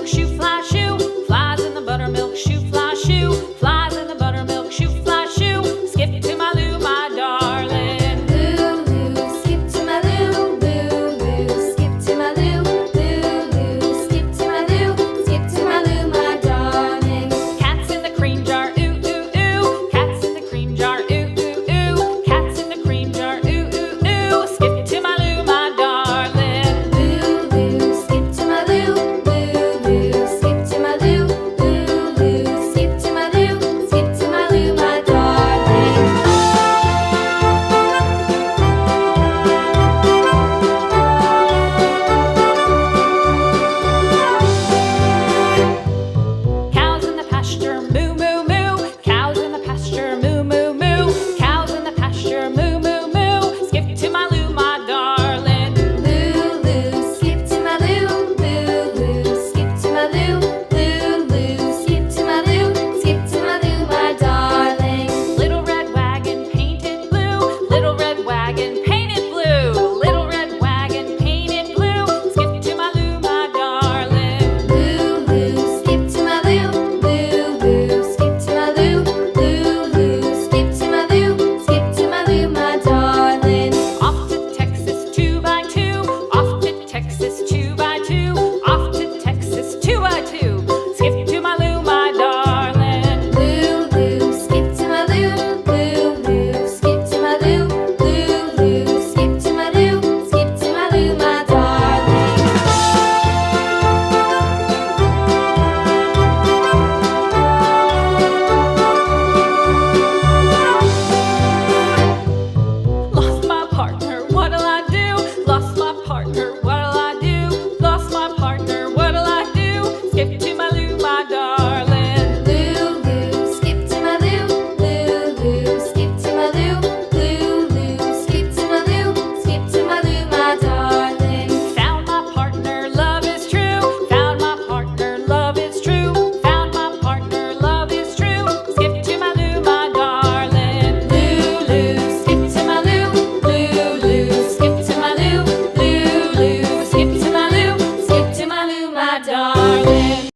buttermilk shoe, fly shoe. Flies in the buttermilk shoe, fly shoe. Flies in the buttermilk shoe, fly shoe. Skip to my Lou, my darling. Lou, skip to my Lou, Lou, skip to my Lou, Lou, skip to my Lou, skip to my Lou, my darling. Cats in the cream jar, ooh, ooh, ooh. Cats in the cream jar, ooh, ooh, ooh. Cats in the cream jar, ooh, ooh, ooh. Skip to my Lou, my darling. Lou, skip to my Lou, Lou, skip to my Lou, Lou, skip to my Lou, skip to my Lou, my darling. Cows in the pasture, moo, moo, moo. Cows in the pasture, moo, moo, moo. Cows in the pasture, moo, moo, moo. Skip to my Lou, my darling. Lou, skip to my Lou, Lou, skip to my Lou, Lou, skip to my Lou, skip to my Lou, my darling. Little red wagon painted blue. Little red wagon painted blue. Little red wagon painted blue. Skip to my Lou, my darling. Lou, skip to my Lou, Lou, skip to my Lou, Lou, skip to my Lou, skip to my Lou, my darling. Off to Texas 2x2. Off to Texas 2x2. Off to Texas 2x2. Skip to my Lou, my darling. Lou, skip to my Lou, Lou, skip to my Lou, Lou, skip to my Lou, skip to my Lou, my darling. Lost my partner, what'll I do? Lost my partner, what'll I do? Lost my partner, what'll I do? Skip to my Lou, my darling. Lou, skip to my Lou, Lou, skip to my Lou, Lou, skip to my Lou, skip to my Lou, my darling. Found my partner, love is true. Found my partner, love is true. Found my partner, love is true. Skip to my Lou, my darling. Lou, skip to my Lou, Lou, skip to my Lou, Lou, skip to my Lou, skip to my Lou, my darling.